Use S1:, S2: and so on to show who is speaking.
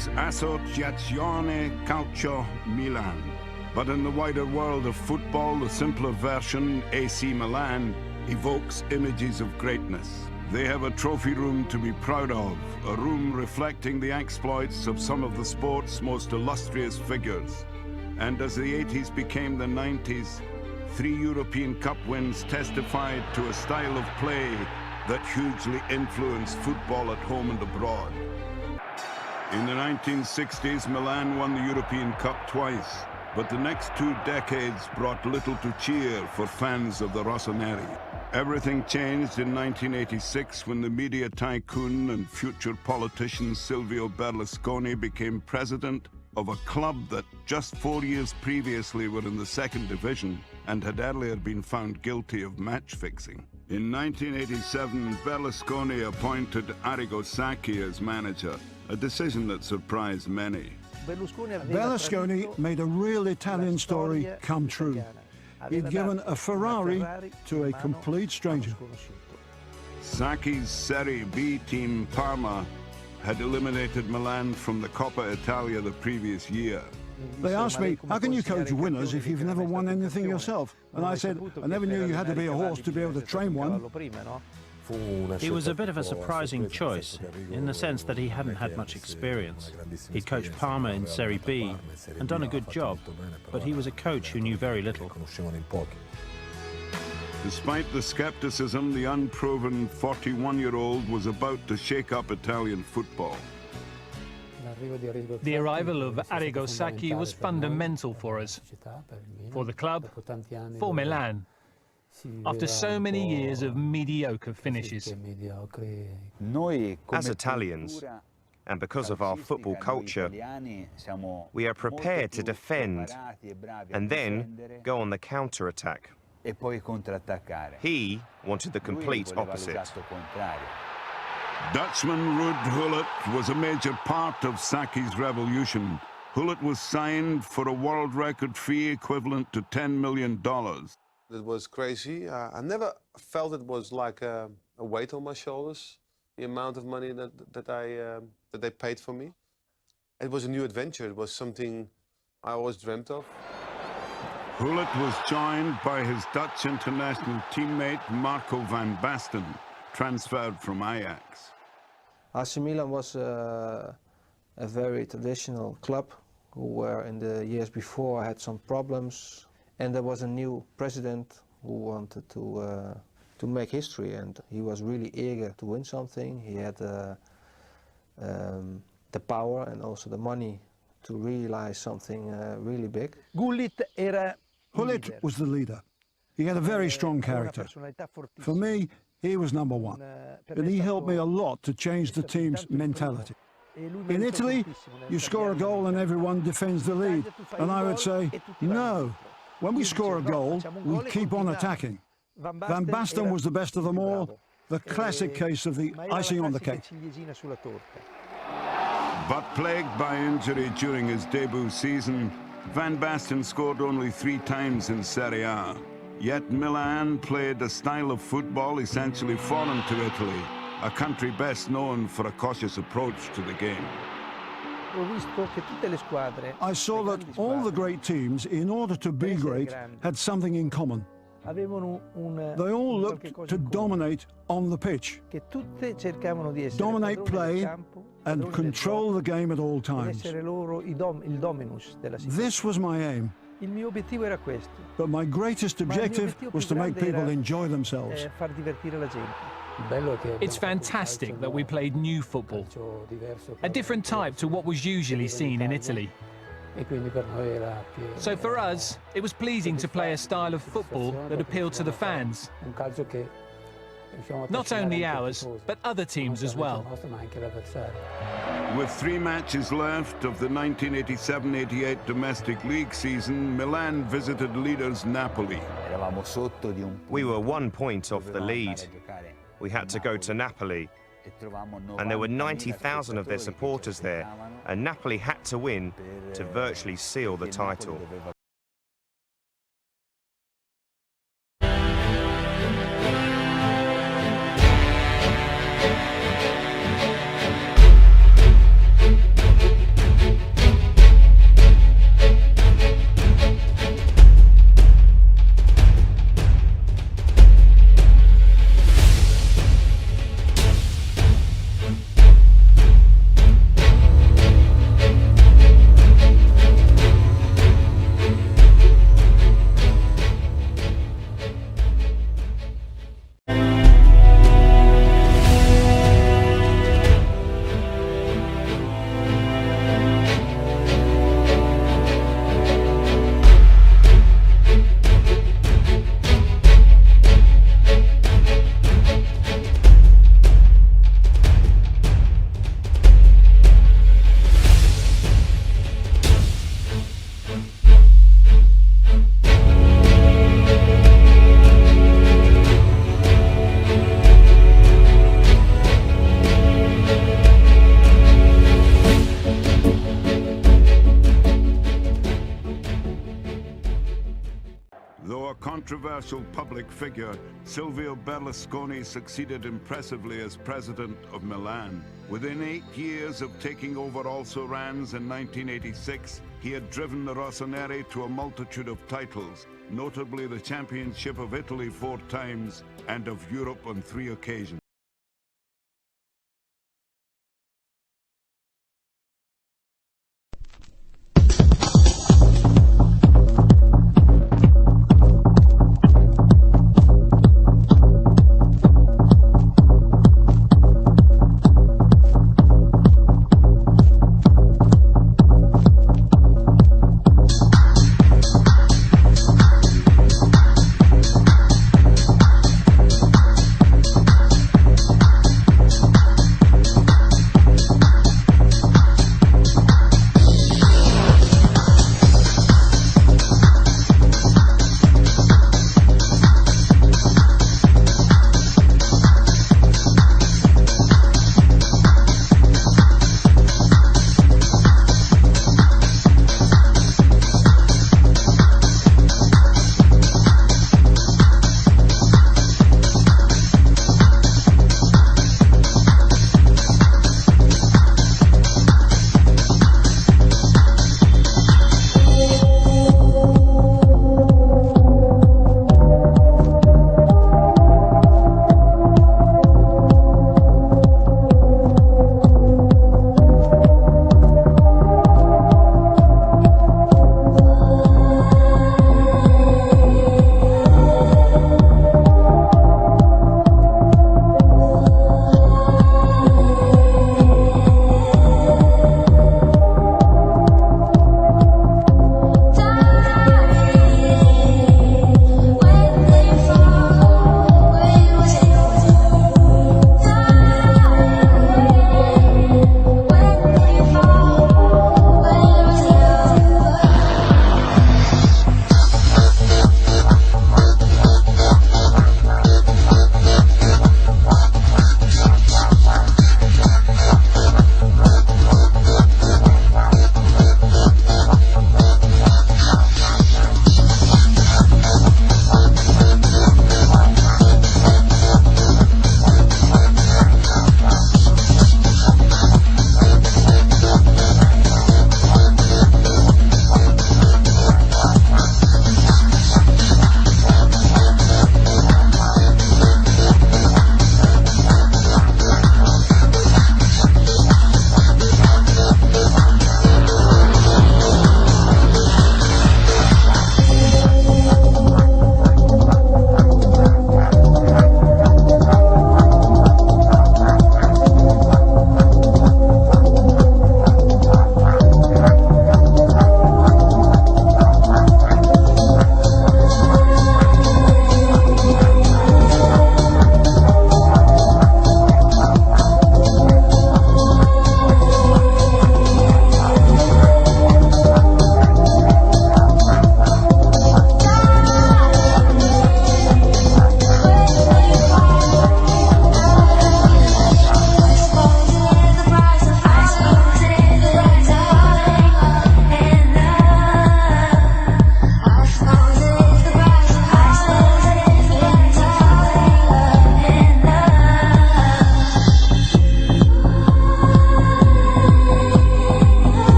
S1: is Associazione Calcio Milan. But in the wider world of football, the simpler version, AC Milan, evokes images of greatness. They have a trophy room to be proud of, a room reflecting the exploits of some of the sport's most illustrious figures. And as the 80s became the 90s, 3 European Cup wins testified to a style of play that hugely influenced football at home and abroad. In the 1960s, Milan won the European Cup twice, but the next 2 decades brought little to cheer for fans of the Rossoneri. Everything changed in 1986 when the media tycoon and future politician Silvio Berlusconi became president of a club that just 4 years previously were in the 2nd division and had earlier been found guilty of match fixing. In 1987, Berlusconi appointed Arrigo Sacchi as manager, a decision that surprised many.
S2: Berlusconi made a real Italian story come true. He'd given a Ferrari to a complete stranger.
S1: Sacchi's Serie B team Parma had eliminated Milan from the Coppa Italia the previous year.
S2: They asked me, how can you coach winners if you've never won anything yourself? And I said, I never knew you had to be a horse to be able to train one.
S3: He was a bit of a surprising choice, in the sense that he hadn't had much experience. He'd coached Parma in Serie B and done a good job, but he was a coach who knew very little.
S1: Despite the skepticism, the unproven 41-year-old was about to shake up Italian football.
S4: The arrival of Arrigo Sacchi was fundamental for us, for the club, for Milan, after so many years of mediocre finishes.
S5: As Italians, and because of our football culture, we are prepared to defend and then go on the counter-attack. He wanted the complete opposite.
S1: Dutchman Ruud Gullit was a major part of Sacchi's revolution. Gullit was signed for a world record fee equivalent to $10 million.
S6: It was crazy. I never felt it was like a weight on my shoulders, the amount of money that they paid for me. It was a new adventure. It was something I always dreamt of.
S1: Gullit was joined by his Dutch international teammate Marco van Basten, transferred from Ajax.
S7: AC Milan was a very traditional club who were in the years before had some problems. And there was a new president who wanted to make history, and he was really eager to win something. He had the power and also the money to realize something really big.
S2: Gullit was the leader. He had a very strong character. For me, he was number one, and he helped me a lot to change the team's mentality. In Italy, you score a goal and everyone defends the lead, and I would say, no. When we score a goal, we keep on attacking. Van Basten was the best of them all, the classic case of the icing on the cake.
S1: But plagued by injury during his debut season, Van Basten scored only 3 times in Serie A. Yet Milan played a style of football essentially foreign to Italy, a country best known for a cautious approach to the game.
S2: I saw that all the great teams, in order to be great, had something in common. They all looked to dominate on the pitch, dominate play, and control the game at all times. This was my aim. But my greatest objective was to make people enjoy themselves.
S4: It's fantastic that we played new football, a different type to what was usually seen in Italy. So for us, it was pleasing to play a style of football that appealed to the fans. Not only ours, but other teams as well.
S1: With 3 matches left of the 1987-88 domestic league season, Milan visited leaders Napoli.
S5: We were 1 point off the lead. We had to go to Napoli, and there were 90,000 of their supporters there, and Napoli had to win to virtually seal the title.
S1: controversial public figure, Silvio Berlusconi succeeded impressively as president of Milan. Within 8 years of taking over also Rans in 1986, he had driven the Rossoneri to a multitude of titles, notably the Championship of Italy 4 times and of Europe on 3 occasions.